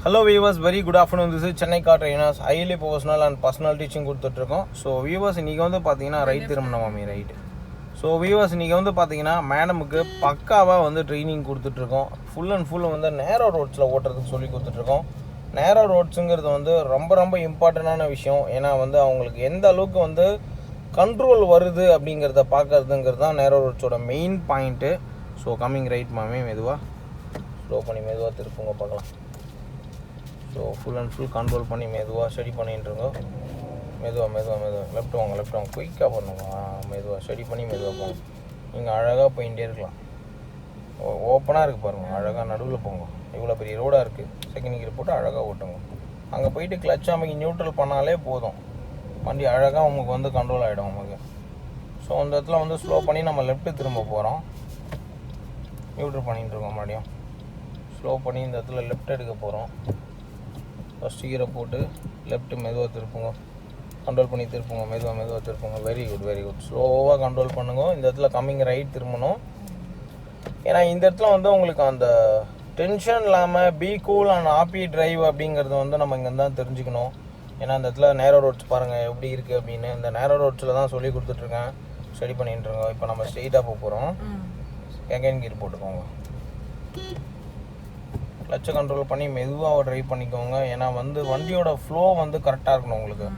Hello viewers, very good afternoon. This is Chennai car trainers, highly professional and personal teaching கொடுத்துட்ருக்கோம். So viewers இன்றைக்கி வந்து பார்த்தீங்கன்னா right திரும்பினோம் மாமி right. So viewers இன்றைக்கி வந்து பார்த்தீங்கன்னா மேடமுக்கு பக்காவாக வந்து ட்ரைனிங் கொடுத்துட்ருக்கோம். ஃபுல் அண்ட் ஃபுல் வந்து நேரோ ரோட்ஸில் ஓட்டுறதுக்கு சொல்லி கொடுத்துட்ருக்கோம். நேரோ ரோட்ஸுங்கிறது வந்து ரொம்ப இம்பார்ட்டண்டான விஷயம். ஏன்னா வந்து அவங்களுக்கு எந்த அளவுக்கு வந்து கண்ட்ரோல் வருது அப்படிங்கிறத பார்க்கறதுங்கிறது தான் நேரோ ரோட்ஸோட main point. So coming right மாமி மெதுவாக ஸ்லோ பண்ணி மெதுவாக திருப்புங்க பார்க்கலாம். So full and full control பண்ணி மெதுவாக ஸ்டடி பண்ணிட்டுருங்க. மெதுவாக லெஃப்ட் வாங்க குயிக்காக பண்ணுங்க. மெதுவாக ஸ்டடி பண்ணி மெதுவாக போங்க. நீங்கள் அழகாக போயிட்டே இருக்கலாம். ஓப்பனாக இருக்குது பாருங்கள், அழகாக நடுவில் போங்க. இவ்வளோ பெரிய ரோடாக இருக்குது, செகண்ட் கியர் போட்டு அழகாக ஓட்டுங்க. அங்கே போயிட்டு கிளச் அமைக்கி நியூட்ரல் பண்ணாலே போதும், வண்டி அழகாக உங்களுக்கு வந்து கண்ட்ரோல் ஆகிடும் உங்களுக்கு. ஸோ அந்த இடத்துல வந்து ஸ்லோ பண்ணி நம்ம லெஃப்ட்டு திரும்ப போகிறோம். நியூட்ரல் பண்ணிகிட்டு இருக்கோம். மறுபடியும் ஸ்லோ பண்ணி இந்த இடத்துல லெஃப்ட் எடுக்க போகிறோம். ஃபஸ்ட் கீரை போட்டு லெஃப்ட்டு மெதுவாக திருப்புங்க. கண்ட்ரோல் பண்ணி திருப்புங்க. மெதுவாக திருப்புங்க. Very good. ஸ்லோவாக கண்ட்ரோல் பண்ணுங்க. இந்த இடத்துல கம்மிங் ரைட் திரும்பணும். ஏன்னா இந்த இடத்துல வந்து உங்களுக்கு அந்த டென்ஷன் இல்லாமல் be cool and happy drive அப்படிங்கிறது வந்து நம்ம இங்கே தான் தெரிஞ்சுக்கணும். ஏன்னா இந்த இடத்துல நேரோ ரோட்ஸ் பாருங்கள் எப்படி இருக்குது அப்படின்னு. இந்த நேரோ ரோட்ஸில் தான் சொல்லி கொடுத்துட்ருக்கேன், ஸ்டடி பண்ணிட்டுருக்கோம். இப்போ நம்ம ஸ்ட்ரெயிட்டாக போக போகிறோம். செகண்ட் கீர் போட்டுக்கோங்க. கிளச்சை கண்ட்ரோல் பண்ணி மெதுவாக ட்ரைவ் பண்ணிக்கோங்க. ஏன்னா வந்து வண்டியோட ஃப்ளோ வந்து கரெக்டாக இருக்கணும் உங்களுக்கு.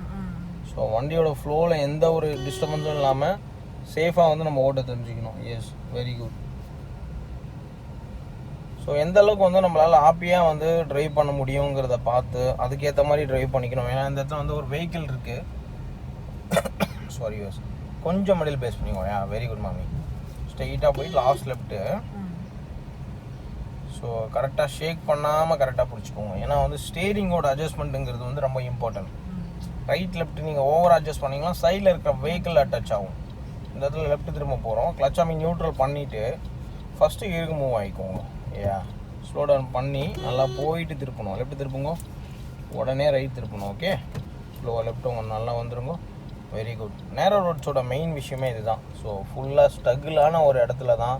ஸோ வண்டியோட ஃப்ளோவில் எந்த ஒரு டிஸ்டர்பன்ஸும் இல்லாமல் சேஃபாக வந்து நம்ம ஓட்ட தெரிஞ்சுக்கணும். S, very good. ஸோ எந்த அளவுக்கு வந்து நம்மளால் ஹாப்பியாக வந்து ட்ரைவ் பண்ண முடியுங்கிறத பார்த்து அதுக்கேற்ற மாதிரி ட்ரைவ் பண்ணிக்கணும். ஏன்னா இந்த இடத்துல வந்து ஒரு வெஹிக்கிள் இருக்குது. சாரி யோஸ், கொஞ்சம் மிடில் பேஸ் பண்ணிக்கோங்க. வெரி குட் மாமி. ஸ்ட்ரெயிட்டாக போய் லாஸ்ட் லெஃப்ட்டு. ஸோ கரெக்டாக ஷேக் பண்ணாமல் கரெக்டாக பிடிச்சிக்கோங்க. ஏன்னா வந்து ஸ்டேரிங்கோட அட்ஜஸ்ட்மெண்ட்டுங்கிறது வந்து ரொம்ப இம்பார்ட்டன்ட். ரைட் லெஃப்ட் நீங்கள் ஓவர் அட்ஜஸ்ட் பண்ணிங்கன்னா சைடில் இருக்கிற வெஹிக்கிள் டச் ஆகும். இந்த இடத்துல லெஃப்ட் திரும்ப போகிறோம். கிளச் ஆமி நியூட்ரல் பண்ணிவிட்டு ஃபஸ்ட்டு கீருக்கு மூவ் ஆகிக்கோங்க. ஸ்லோ டவுன் பண்ணி நல்லா போயிட்டு திருப்பணும். லெஃப்ட் திருப்புங்க, உடனே ரைட் திருப்பணும். ஓகே, ஸ்லோவாக லெஃப்ட் உங்க நல்லா வந்துருங்க. Very good. நேரோ ரோட்ஸோட மெயின் விஷயமே இதுதான். ஸோ ஃபுல்லாக ஸ்ட்ரகிளான ஒரு இடத்துல தான்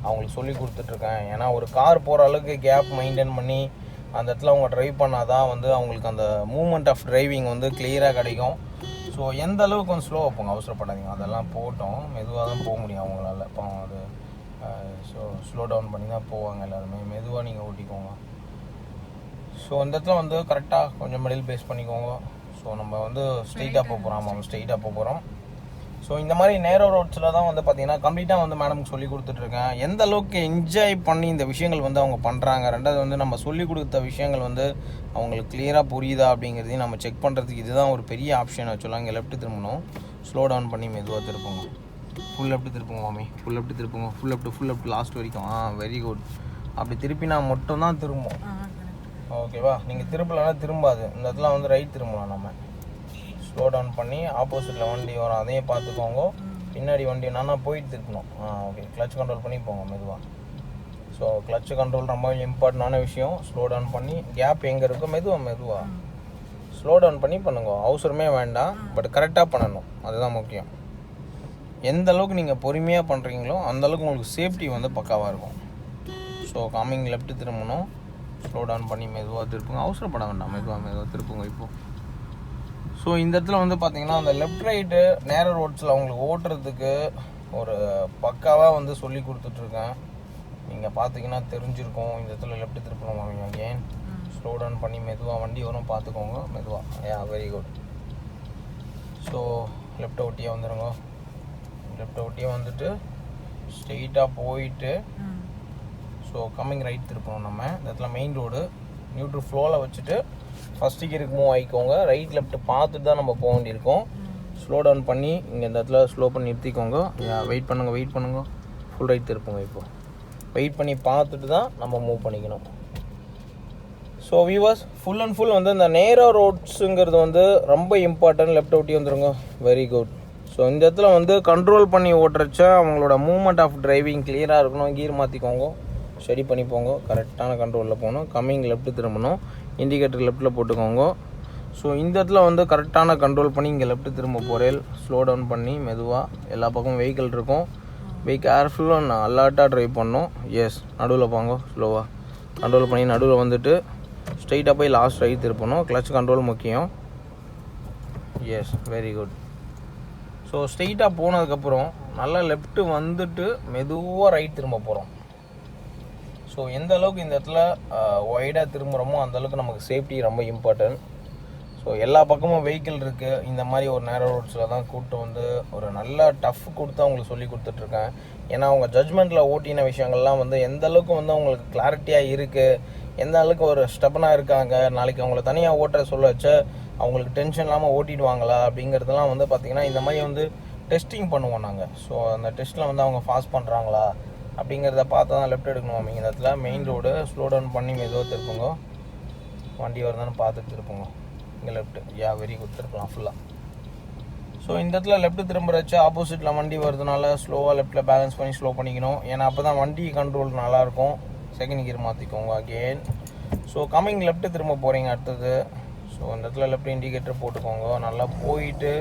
அவங்களுக்கு சொல்லி கொடுத்துட்ருக்கேன். ஏன்னா ஒரு கார் போகிற அளவுக்கு கேப் மெயின்டைன் பண்ணி அந்த இடத்துல அவங்க ட்ரைவ் பண்ணால் தான் வந்து அவங்களுக்கு அந்த மூமெண்ட் ஆஃப் டிரைவிங் வந்து கிளியராக கிடைக்கும். ஸோ எந்த அளவுக்கு கொஞ்சம் ஸ்லோவாக போங்க, அவசரப்படாதீங்க. அதெல்லாம் போட்டோம், மெதுவாக தான் போக முடியும் அவங்களால. இப்போ அது ஸோ ஸ்லோ டவுன் பண்ணி தான் போவாங்க எல்லாருமே. மெதுவாக நீங்கள் ஓட்டிக்கோங்க. ஸோ அந்த இடத்துல வந்து கரெக்டாக கொஞ்சம் மிடில் பேஸ் பண்ணிக்கோங்க. ஸோ நம்ம வந்து ஸ்ட்ரெயிட்டாக போக போகிறோம். ஆமாம், ஸ்ட்ரெயிட்டாக போக போகிறோம். ஸோ இந்த மாதிரி நேரோ ரோட்ஸில் தான் வந்து பார்த்திங்கன்னா கம்ப்ளீட்டாக வந்து மேடமுக்கு சொல்லி கொடுத்துட்ருக்கேன். எந்த அளவுக்கு என்ஜாய் பண்ணி இந்த விஷயங்கள் வந்து அவங்க பண்ணுறாங்க, ரெண்டாவது வந்து நம்ம சொல்லி கொடுத்த விஷயங்கள் வந்து அவங்களுக்கு கிளியராக புரியுதா அப்படிங்கிறதையும் நம்ம செக் பண்ணுறதுக்கு இதுதான் ஒரு பெரிய ஆப்ஷன். ஆக்சுவலாக இங்கே லெஃப்ட் திரும்பணும். ஸ்லோ டவுன் பண்ணி மெதுவாக திருப்புங்க. ஃபுல் லெஃப்ட் திருப்புங்க மாமி. ஃபுல் லெஃப்ட் திருப்புங்க. ஃபுல் லெஃப்ட் லாஸ்ட் வரைக்கும். Very good. அப்படி திருப்பினா மட்டும்தான் திரும்பும். ஓகேவா? நீங்கள் திருப்பலைன்னா திரும்பாது. இந்த இடத்துல வந்து ரைட் திரும்பலாம். நம்ம ஸ்லோ டவுன் பண்ணி ஆப்போசிட்டில் வண்டி வரும், அதையும் பார்த்துக்கோங்க. பின்னாடி வண்டி நானா போயிட்டு திருப்பணும். ஓகே, கிளச் கண்ட்ரோல் பண்ணி போங்க மெதுவாக. ஸோ கிளச் கண்ட்ரோல் ரொம்ப இம்பார்ட்டண்டான விஷயம். ஸ்லோ டவுன் பண்ணி கேப் எங்கே இருக்கோ மெதுவாக ஸ்லோ டவுன் பண்ணி பண்ணுங்க. அவசரமே வேண்டாம், பட் கரெக்டாக பண்ணணும், அதுதான் முக்கியம். எந்த அளவுக்கு நீங்கள் பொறுமையாக பண்ணுறீங்களோ அந்தளவுக்கு உங்களுக்கு சேஃப்டி வந்து பக்காவாக இருக்கும். ஸோ கம்மிங் லெஃப்ட் திரும்பணும். ஸ்லோ டவுன் பண்ணி மெதுவாக திருப்புங்க. அவசரப்பட வேண்டாம், மெதுவாக திருப்புங்க. இப்போது ஸோ இந்த இடத்துல வந்து பார்த்திங்கன்னா அந்த லெஃப்ட் ரைட்டு நேரோ ரோட்ஸில் அவங்களுக்கு ஓட்டுறதுக்கு ஒரு பக்காவாக வந்து சொல்லி கொடுத்துட்ருக்கேன். நீங்கள் பார்த்தீங்கன்னா தெரிஞ்சிருக்கும். இந்த இடத்துல லெஃப்ட் திருப்பணும் வாங்க. அகெயின் ஸ்லோ டவுன் பண்ணி மெதுவாக வண்டி வரும், பார்த்துக்கோங்க மெதுவாக. Very good. ஸோ லெஃப்ட்டை ஒட்டியே வந்துடுங்க. லெஃப்ட்டை ஒட்டியே வந்துட்டு ஸ்ட்ரெயிட்டாக போயிட்டு ஸோ கம்மிங் ரைட் திருப்பணும். நம்ம இந்த இடத்துல மெயின் ரோடு நியூட்ரல் ஃப்ளோவில் வச்சுட்டு ஃபஸ்ட்டு கீருக்கு மூவ் ஆகிக்கோங்க. ரைட் லெஃப்ட் பார்த்துட்டு தான் நம்ம போக வேண்டியிருக்கோம். ஸ்லோ டவுன் பண்ணி இங்கே இந்த இடத்துல ஸ்லோ பண்ணி நிறுத்திக்கோங்க. வெயிட் பண்ணுங்க. ஃபுல் ரைட் திருப்புங்க. இப்போது வெயிட் பண்ணி பார்த்துட்டு தான் நம்ம மூவ் பண்ணிக்கணும். So viewers, full and full வந்து இந்த நேரோ ரோட்ஸுங்கிறது வந்து ரொம்ப இம்பார்ட்டன்ட். லெஃப்ட் ஒட்டி வந்துருங்க. Very good. ஸோ இந்த இடத்துல வந்து கண்ட்ரோல் பண்ணி ஓட்டுறச்சா அவங்களோட மூவ்மெண்ட் ஆஃப் டிரைவிங் கிளியராக இருக்கணும். கீர் மாற்றிக்கோங்க, ஸ்டடி பண்ணி போங்க. கரெக்டான கண்ட்ரோலில் போகணும். கம்மிங் லெஃப்ட் திரும்பணும். இண்டிகேட்டர் லெஃப்ட்டில் போட்டுக்கோங்க. ஸோ இந்த இடத்துல வந்து கரெக்டான கண்ட்ரோல் பண்ணி இங்கே லெஃப்ட் திரும்ப போகிறேன். ஸ்லோ டவுன் பண்ணி மெதுவாக. எல்லா பக்கமும் வெஹிக்கிள் இருக்கும், கேர்ஃபுல்லாக நான் அலர்ட்டாக ட்ரைவ் பண்ணணும். எஸ், நடுவில் போங்க. ஸ்லோவாக கண்ட்ரோல் பண்ணி நடுவில் வந்துட்டு ஸ்ட்ரைட்டாக போய் லாஸ்ட் ரைட் திருப்பணும். கிளச் கண்ட்ரோல் முக்கியம். Yes, very good. ஸோ ஸ்ட்ரெயிட்டாக போனதுக்கப்புறம் நல்லா லெஃப்ட்டு வந்துட்டு மெதுவாக ரைட் திரும்ப போகிறோம். ஸோ எந்த அளவுக்கு இந்த இடத்துல ஒய்டாக திரும்புகிறோமோ அந்தளவுக்கு நமக்கு சேஃப்டி ரொம்ப இம்பார்ட்டன்ட். ஸோ எல்லா பக்கமும் வெஹிக்கிள் இருக்குது. இந்த மாதிரி ஒரு நேரோ ரோட்ஸில் தான் கூப்பிட்டு வந்து ஒரு நல்ல டஃப் கொடுத்து அவங்களுக்கு சொல்லி கொடுத்துட்ருக்கேன். ஏன்னா அவங்க ஜட்ஜ்மெண்ட்டில் ஓட்டின விஷயங்கள்லாம் வந்து எந்த அளவுக்கு வந்து அவங்களுக்கு கிளாரிட்டியாக இருக்குது, எந்த அளவுக்கு ஒரு ஸ்டெப்பனாக இருக்காங்க, நாளைக்கு அவங்கள தனியாக ஓட்டுற சொல்ல வச்ச அவங்களுக்கு டென்ஷன் இல்லாமல் ஓட்டிடுவாங்களா அப்படிங்கிறதுலாம் வந்து பார்த்திங்கன்னா இந்த மாதிரி வந்து டெஸ்டிங் பண்ணுவோம் நாங்கள். ஸோ அந்த டெஸ்ட்டில் வந்து அவங்க பாஸ் பண்ணுறாங்களா அப்படிங்கிறத பார்த்து தான் லெஃப்ட் எடுக்கணும். அவங்க இந்த இடத்துல மெயின் ரோடு ஸ்லோ டவுன் பண்ணி மெதுவாக திருப்புங்க. வண்டி வருதான்னு பார்த்துட்டு திருப்புங்க. இங்கே லெஃப்ட்டு, யா வெரி குட், திருப்பலாம் ஃபுல்லாக. ஸோ இந்த இடத்துல லெஃப்ட்டு திரும்புறச்சு ஆப்போசிட்டில் வண்டி வருதுனால ஸ்லோவாக லெஃப்ட்டில் பேலன்ஸ் பண்ணி ஸ்லோ பண்ணிக்கணும். ஏன்னா அப்போ தான் வண்டி கண்ட்ரோல் நல்லாயிருக்கும். செகண்ட் கியர் மாற்றிக்கோங்க அகெயின். ஸோ கம்மிங் லெஃப்ட்டு திரும்ப போகிறீங்க அடுத்தது. ஸோ இந்த இடத்துல லெஃப்ட் இண்டிகேட்டர் போட்டுக்கோங்க. நல்லா போயிட்டு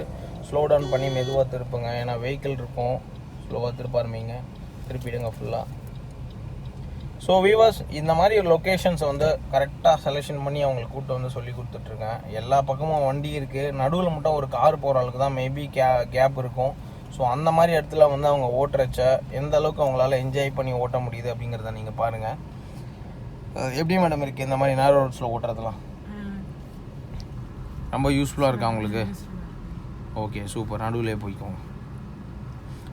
ஸ்லோ டவுன் பண்ணி மெதுவாக திருப்புங்க. ஏன்னா வெஹிக்கிள் இருக்கும், ஸ்லோவாக திருப்ப ஆரம்பிங்க. திருப்பிடுங்க ஃபுல்லாக. ஸோ வீவர்ஸ், இந்த மாதிரி லொக்கேஷன்ஸை வந்து கரெக்டாக செலெக்ஷன் பண்ணி அவங்களுக்கு கூப்பிட்டு வந்து சொல்லி கொடுத்துட்ருக்கேன். எல்லா பக்கமும் வண்டி இருக்குது, நடுவில் மட்டும் ஒரு கார் போகிற அளவுக்கு தான் மேபி கேப் இருக்கும். ஸோ அந்த மாதிரி இடத்துல வந்து அவங்க ஓட்டுறச்ச எந்த அளவுக்கு அவங்களால என்ஜாய் பண்ணி ஓட்ட முடியுது அப்படிங்கிறத நீங்கள் பாருங்கள். எப்படி மேடம் இருக்குது இந்த மாதிரி நேரோ ரோட்ஸில் ஓட்டுறதுலாம்? ரொம்ப யூஸ்ஃபுல்லாக இருக்கா உங்களுக்கு? Okay, super. நடுவிலே போய்க்கோங்க.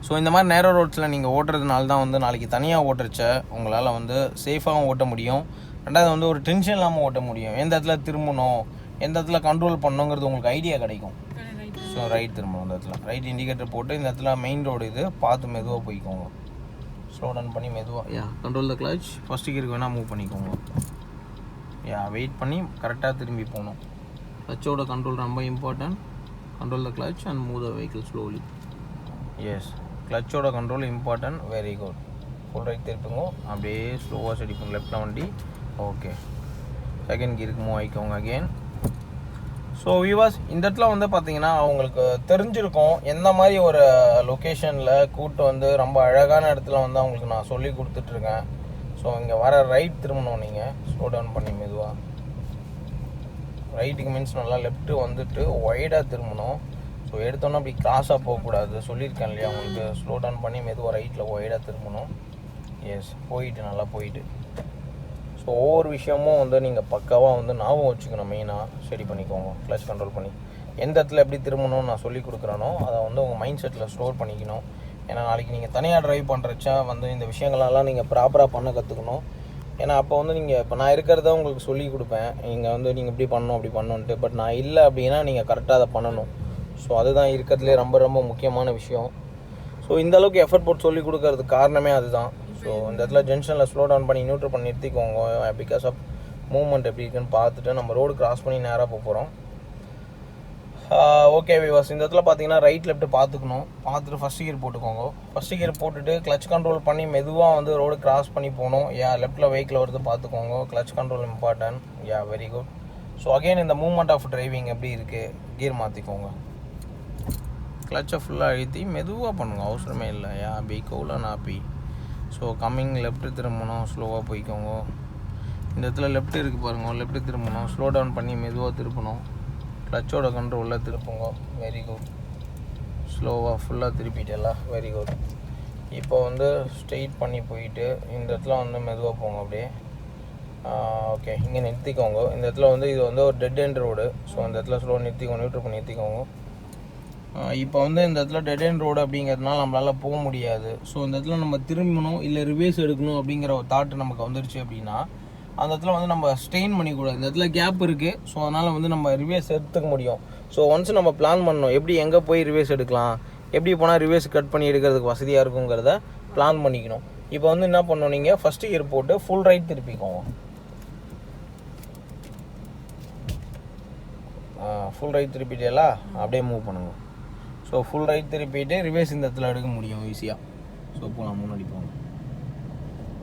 ஸோ இந்த மாதிரி நேரோ ரோட்ஸில் நீங்கள் ஓட்டுறதுனால தான் வந்து நாளைக்கு தனியாக ஓட்டுறச்ச உங்களால் வந்து சேஃபாகவும் ஓட்ட முடியும். ரெண்டாவது வந்து ஒரு டென்ஷன் இல்லாமல் ஓட்ட முடியும். எந்த இடத்துல திரும்பணும், எந்த இடத்துல கண்ட்ரோல் பண்ணணுங்கிறது உங்களுக்கு ஐடியா கிடைக்கும். ஸோ ரைட் திரும்பணும். இந்த இடத்துல ரைட் இண்டிகேட்டர் போட்டு இந்த இடத்துல மெயின் ரோடு இது பார்த்து மெதுவாக போய்க்கோங்க. ஸ்லோ டவுன் பண்ணி மெதுவாக, yeah control the clutch. First கியருக்கு வேணால் மூவ் பண்ணிக்கோங்க. யா வெயிட் பண்ணி கரெக்டாக திரும்பி போகணும். கிளச்சோட கண்ட்ரோல் ரொம்ப important. Control the clutch and move the vehicle slowly. Yes, கிளச்சோட control important. Very good. Full right திருப்புங்க. அப்படியே ஸ்லோவாக செடிப்போங்க லெஃப்டில் வண்டி. ஓகே, செகண்ட் கியருக்கு மூவ் ஆகிக்கோங்க அகெயின். ஸோ வியூவர்ஸ், இந்த இடத்துல வந்து பார்த்தீங்கன்னா அவங்களுக்கு தெரிஞ்சிருக்கும் எந்த மாதிரி ஒரு லொக்கேஷனில் கூட்டு வந்து ரொம்ப அழகான இடத்துல வந்து அவங்களுக்கு நான் சொல்லி கொடுத்துட்ருக்கேன். ஸோ இங்கே வர ரைட் திரும்பணும். நீங்கள் ஸ்லோ டவுன் பண்ணி மெதுவாக ரைட்டுக்கு மீன்ஸ் நல்லா லெஃப்ட்டு வந்துட்டு ஒய்டாக திரும்பணும். ஸோ எடுத்தோன்னா அப்படி கிராஸாக போகக்கூடாது. சொல்லியிருக்கேன் இல்லையா உங்களுக்கு, ஸ்லோ டவுன் பண்ணி மெதுவாக ரைட்டில் ஒய்டாக திரும்பணும். எஸ், போயிட்டு நல்லா போயிட்டு. ஸோ ஒவ்வொரு விஷயமும் வந்து நீங்கள் பக்காவாக வந்து ஞாபகம் வச்சுக்கணும். மெயினாக ஸ்டடி பண்ணிக்கோங்க. கிளச் கண்ட்ரோல் பண்ணி எந்த இடத்துல எப்படி திரும்பணும்னு நான் சொல்லி கொடுக்குறேனோ அதை வந்து உங்கள் மைண்ட் செட்டில் ஸ்டோர் பண்ணிக்கணும். ஏன்னா நாளைக்கு நீங்கள் தனியாக ட்ரைவ் பண்ணுறச்சா வந்து இந்த விஷயங்களெல்லாம் நீங்கள் ப்ராப்பராக பண்ண கற்றுக்கணும். ஏன்னா அப்போ வந்து நீங்கள் இப்போ நான் இருக்கிறத உங்களுக்கு சொல்லி கொடுப்பேன், நீங்கள் வந்து நீங்கள் இப்படி பண்ணணும் அப்படி பண்ணணுன்ட்டு. பட் நான் இல்லை அப்படின்னா நீங்கள் கரெக்டாக அதை பண்ணணும். ஸோ அதுதான் இருக்கிறதுலே ரொம்ப ரொம்ப முக்கியமான விஷயம். ஸோ இந்த அளவுக்கு எஃபர்ட் போட்டு சொல்லி கொடுக்கறதுக்கு காரணமே அதுதான். ஸோ இந்த இடத்துல ஜங்ஷனில் ஸ்லோ டவுன் பண்ணி நியூட்ரல் பண்ணி நிறுத்திக்கோங்க. பிகாஸ் ஆஃப் மூவ்மெண்ட் எப்படி இருக்குன்னு பார்த்துட்டு நம்ம ரோடு கிராஸ் பண்ணி நேராக போக போகிறோம். ஓகே விவாஸ், இந்த இடத்துல பார்த்தீங்கன்னா ரைட் லெஃப்ட் பார்த்துக்கணும். பார்த்துட்டு ஃபஸ்ட் கியர் போட்டுக்கோங்க. ஃபஸ்ட் கியர் போட்டுட்டு கிளச் கண்ட்ரோல் பண்ணி மெதுவாக வந்து ரோடு கிராஸ் பண்ணி போகணும். லெஃப்ட்டில் வெஹிக்கிள் வருது பார்த்துக்கோங்க. Clutch control important. Very good. So again இந்த மூவ்மெண்ட் ஆஃப் டிரைவிங் எப்படி இருக்குது, கியர் மாற்றிக்கோங்க. கிளச்சை ஃபுல்லாக அழுத்தி மெதுவாக பண்ணுங்க, அவசரமே இல்லை. Be cool and happy. So coming left திரும்பணும். ஸ்லோவாக போய்க்கோங்க. இந்த இடத்துல லெஃப்ட் இருக்குது பாருங்கள், லெஃப்ட்டு திரும்பணும். ஸ்லோ டவுன் பண்ணி மெதுவாக திருப்பணும். கிளச்சோட கண்ட்ரோலில் திருப்புங்க. Very good. ஸ்லோவாக ஃபுல்லாக திருப்பிட்டேல. Very good. இப்போ வந்து ஸ்ட்ரெயிட் பண்ணி போயிட்டு இந்த இடத்துல வந்து மெதுவாக போங்க அப்படியே. ஓகே, இங்கே நிறுத்திக்கோங்க. இந்த இடத்துல வந்து இது வந்து ஒரு டெட் எண்ட் ரோடு. ஸோ அந்த இடத்துல ஸ்லோ நிறுத்திக்கோங்க, நியூட்ரல் பண்ணி நிறுத்திக்கோங்க. இப்போ வந்து இந்த இடத்துல டெட் எண்ட் ரோடு அப்படிங்கிறதுனால நம்மளால் போக முடியாது. ஸோ இந்த இடத்துல நம்ம திரும்பணும் இல்லை ரிவேர்ஸ் எடுக்கணும் அப்படிங்கிற ஒரு தாட் நமக்கு வந்துருச்சு அப்படின்னா அந்த இடத்துல வந்து நம்ம ஸ்ட்ரெயின் பண்ணிக்கூடாது. இந்த இடத்துல கேப் இருக்குது. ஸோ அதனால் வந்து நம்ம ரிவேர்ஸ் எடுத்துக்க முடியும். ஸோ ஒன்ஸ் நம்ம பிளான் பண்ணணும் எப்படி எங்கே போய் ரிவேர்ஸ் எடுக்கலாம், எப்படி போனால் ரிவேர்ஸ் கட் பண்ணி எடுக்கிறதுக்கு வசதியாக இருக்குங்கிறத பிளான் பண்ணிக்கணும். இப்போ வந்து என்ன பண்ணணும், நீங்கள் ஃபஸ்ட்டு கியர் போட்டு ஃபுல் ரைட் திருப்பிக்கோங்க. ஃபுல் ரைட் திருப்பிட்டேலா, அப்படியே மூவ் பண்ணுங்க. ஸோ ஃபுல் ரைட் திருப்பிட்டு ரிவேர்ஸ் இந்த இடத்துல எடுக்க முடியும் ஈஸியாக. ஸோ போகலாம், முன்னாடி போங்க.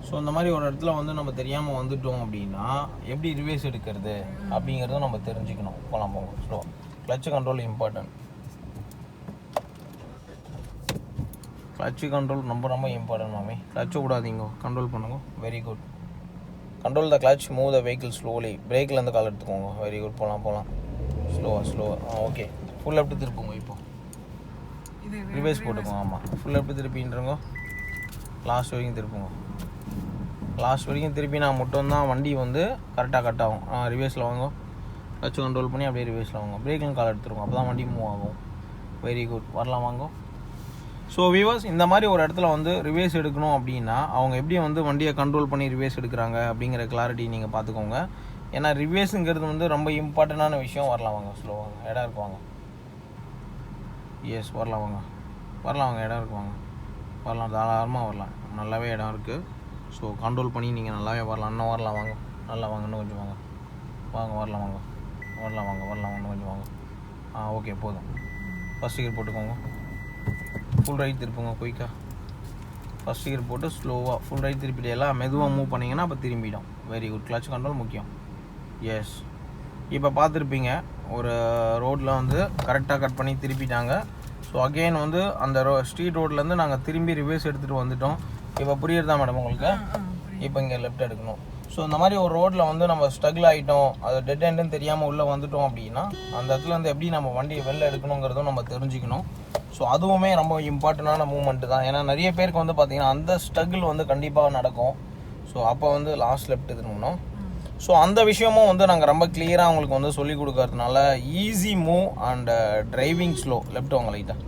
ஸோ இந்த மாதிரி ஒரு இடத்துல வந்து நம்ம தெரியாமல் வந்துட்டோம் அப்படின்னா எப்படி ரிவேர்ஸ் எடுக்கிறது அப்படிங்கிறத நம்ம தெரிஞ்சுக்கணும். போகலாம் போங்க. Slow clutch control important. Clutch control ரொம்ப ரொம்ப இம்பார்ட்டன்ட் மாமி. கிளச்சு விடாதீங்க, கண்ட்ரோல் பண்ணுங்க. Very good. Control the clutch, move the vehicle slowly. பிரேக்லேருந்து கால் எடுத்துக்கோங்க. Very good. போகலாம் ஸ்லோவாக. ஓகே, ஃபுல் லெஃப்ட் திருப்புங்க. இப்போ ரிவர்ஸ் போட்டுக்கோங்க. ஆமாம், ஃபுல் லெஃப்ட் திருப்பின்றங்க. லாஸ்ட் வரைக்கும் திருப்புங்க. லாஸ்ட் வரைக்கும் திருப்பினா மட்டும்தான் வண்டி வந்து கரெக்டாக கட் ஆகும். ரிவர்ஸில் வாங்க. கிளச் கண்ட்ரோல் பண்ணி அப்படியே ரிவர்ஸில் வாங்க. பிரேக்லையும் கால் எடுத்துருவோம். அப்போ தான் வண்டி மூவ் ஆகும். Very good. வரலாம் வாங்க. ஸோ வியூவர்ஸ், இந்த மாதிரி ஒரு இடத்துல வந்து ரிவர்ஸ் எடுக்கணும் அப்படின்னா அவங்க எப்படி வந்து வண்டியை கண்ட்ரோல் பண்ணி ரிவர்ஸ் எடுக்கிறாங்க அப்படிங்கிற கிளாரிட்டி நீங்கள் பார்த்துக்கோங்க. ஏன்னா ரிவர்ஸுங்கிறது வந்து ரொம்ப இம்பார்ட்டண்டான விஷயம். வரலாம் வாங்க. ஸ்லோவாங்க. இடம் இருக்குவாங்க. எஸ், வரலாம் வாங்க. இடம் இருக்குவாங்க. வரலாம், தாராளமாக வரலாம். நல்லாவே இடம் இருக்குது. ஸோ கண்ட்ரோல் பண்ணி நீங்கள் நல்லாவே வரலாம். இன்னும் வரலாம் வாங்க. நல்லா வாங்க. இன்னும் கொஞ்சம் வாங்க. வரலாம் வாங்க. இன்னும் கொஞ்சம் வாங்க. ஓகே, போதும். ஃபஸ்ட் கியர் போட்டுக்கோங்க. ஃபுல் ரைட் திருப்புங்க. குயிக்காக ஃபஸ்ட் கியர் போட்டு ஸ்லோவாக ஃபுல் ரைட் திருப்பிட்டு எல்லாம் மெதுவாக மூவ் பண்ணிங்கன்னா அப்போ திரும்பிடும். Very good. கிளச் கண்ட்ரோல் முக்கியம். எஸ், இப்போ பார்த்துருப்பீங்க ஒரு ரோட்டில் வந்து கரெக்டாக கட் பண்ணி திருப்பிட்டாங்க. ஸோ அகெயின் வந்து அந்த ஸ்ட்ரீட் ரோட்லேருந்து நாங்கள் திரும்பி ரிவர்ஸ் எடுத்துகிட்டு வந்துட்டோம். இப்போ புரியுறதா மேடம் உங்களுக்கு? இப்போ இங்கே லெஃப்ட் எடுக்கணும். ஸோ இந்த மாதிரி ஒரு ரோட்டில் வந்து நம்ம ஸ்ட்ரகிள் ஆகிட்டோம், அது டெட் எண்டுன்னு தெரியாமல் உள்ளே வந்துட்டோம் அப்படின்னா அந்த இடத்துல வந்து எப்படி நம்ம வண்டியை வெளில எடுக்கணுங்கிறதும் நம்ம தெரிஞ்சுக்கணும். ஸோ அதுவுமே ரொம்ப இம்பார்ட்டண்டான மூமெண்ட்டு தான். ஏன்னா நிறைய பேருக்கு வந்து பார்த்திங்கன்னா அந்த ஸ்ட்ரகிள் வந்து கண்டிப்பாக நடக்கும். ஸோ அப்போ வந்து லாஸ்ட் லெஃப்ட் திரும்பணும். ஸோ அந்த விஷயமும் வந்து நாங்கள் ரொம்ப கிளியராக அவங்களுக்கு வந்து சொல்லிக் கொடுக்கறதுனால easy move and driving slow. Left வாங்க லைட்டாக.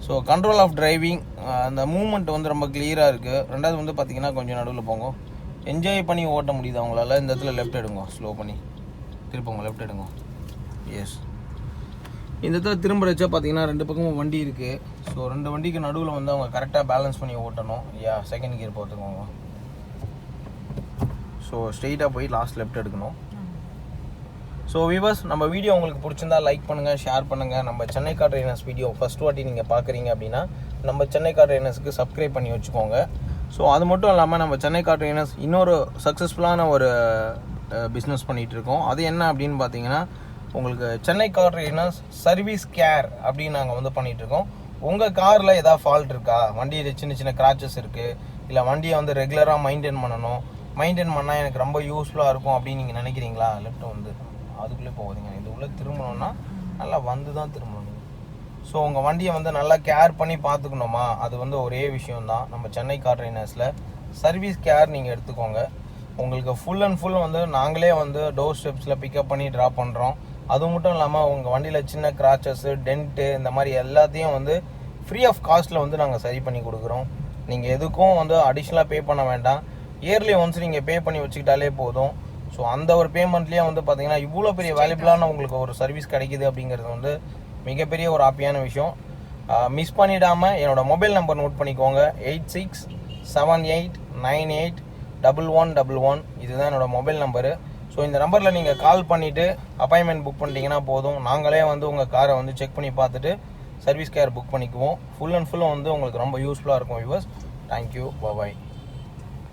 ஸோ கண்ட்ரோல் ஆஃப் டிரைவிங், அந்த மூவ்மெண்ட் வந்து ரொம்ப கிளியராக இருக்குது. ரெண்டாவது வந்து பார்த்திங்கன்னா கொஞ்சம் நடுவில் போங்க. என்ஜாய் பண்ணி ஓட்ட முடியுது அவங்களால. இந்த இடத்துல லெஃப்ட் எடுங்க. ஸ்லோ பண்ணி திருப்பங்க. லெஃப்ட் எடுங்க. எஸ், இந்த இடத்துல திரும்புறச்சா பார்த்தீங்கன்னா ரெண்டு பக்கமும் வண்டி இருக்குது. ஸோ ரெண்டு வண்டிக்கு நடுவில் வந்து அவங்க கரெக்டாக பேலன்ஸ் பண்ணி ஓட்டணும். செகண்ட் கியர் போட்டுக்கோங்க. ஸோ ஸ்ட்ரெயிட்டாக போய் லாஸ்ட் லெஃப்ட் எடுக்கணும். ஸோ வியூவர்ஸ், நம்ம வீடியோ உங்களுக்கு பிடிச்சிருந்தா லைக் பண்ணுங்கள், ஷேர் பண்ணுங்கள். நம்ம Chennai car trainers video first வாட்டி நீங்கள் பார்க்குறீங்க அப்படின்னா நம்ம சென்னை கார் ட்ரெயினர்ஸுக்கு சப்ஸ்கிரைப் பண்ணி வச்சுக்கோங்க. ஸோ அது மட்டும் இல்லாமல் நம்ம சென்னை கார் ட்ரெயினர்ஸ் இன்னொரு சக்ஸஸ்ஃபுல்லான ஒரு பிஸ்னஸ் பண்ணிகிட்ருக்கோம். அது என்ன அப்படின்னு பார்த்தீங்கன்னா உங்களுக்கு Chennai car trainers service care அப்படின்னு நாங்கள் வந்து பண்ணிகிட்ருக்கோம். உங்கள் காரில் ஏதாவது ஃபால்ட் இருக்கா, வண்டியில் சின்ன சின்ன கிராச்சஸ் இருக்குது, இல்லை வண்டியை வந்து ரெகுலராக மெயின்டைன் பண்ணால் எனக்கு ரொம்ப யூஸ்ஃபுல்லாக இருக்கும் அப்படின்னு நீங்கள் நினைக்கிறீங்களா? லெஃப்ட் வந்து அதுக்குள்ளே போகாதீங்க. இது உள்ளே திரும்பணுன்னா நல்லா வந்து தான் திரும்பணும். ஸோ உங்கள் வண்டியை வந்து நல்லா கேர் பண்ணி பார்த்துக்கணுமா, அது வந்து ஒரே விஷயம்தான். நம்ம சென்னை கார் ட்ரெயினர்ஸில் சர்வீஸ் கேர் நீங்கள் எடுத்துக்கோங்க. உங்களுக்கு ஃபுல் அண்ட் ஃபுல் வந்து நாங்களே வந்து டோர் ஸ்டெப்ஸில் பிக்கப் பண்ணி ட்ராப் பண்ணுறோம். அது மட்டும் இல்லாமல் உங்கள் வண்டியில் சின்ன கிராச்சஸ்ஸு, டென்ட்டு, இந்த மாதிரி எல்லாத்தையும் வந்து ஃப்ரீ ஆஃப் காஸ்ட்டில் வந்து நாங்கள் சரி பண்ணி கொடுக்குறோம். நீங்கள் எதுக்கும் வந்து அடிஷ்னலாக பே பண்ண வேண்டாம். இயர்லி ஒன்ஸ் நீங்கள் பே பண்ணி வச்சுக்கிட்டாலே போதும். ஸோ அந்த ஒரு பேமெண்ட்லேயே வந்து பார்த்தீங்கன்னா இவ்வளோ பெரிய வேல்யூபிளான உங்களுக்கு ஒரு சர்வீஸ் கிடைக்குது அப்படிங்கிறது வந்து மிகப்பெரிய ஒரு ஹாப்பியான விஷயம். மிஸ் பண்ணிடாமல் என்னோடய மொபைல் நம்பர் நோட் பண்ணிக்கோங்க. 8678981111. இதுதான் என்னோடய மொபைல் நம்பரு. ஸோ இந்த நம்பரில் நீங்கள் கால் பண்ணிவிட்டு அப்பாயின்மெண்ட் புக் பண்ணிட்டீங்கன்னா போதும். நாங்களே வந்து உங்கள் காரை வந்து செக் பண்ணி பார்த்துட்டு சர்வீஸ் கேர் புக் பண்ணிக்குவோம். ஃபுல் அண்ட் ஃபுல்லும் வந்து உங்களுக்கு ரொம்ப யூஸ்ஃபுல்லாக இருக்கும் வியூவர்ஸ். தேங்க்யூ. பாய்.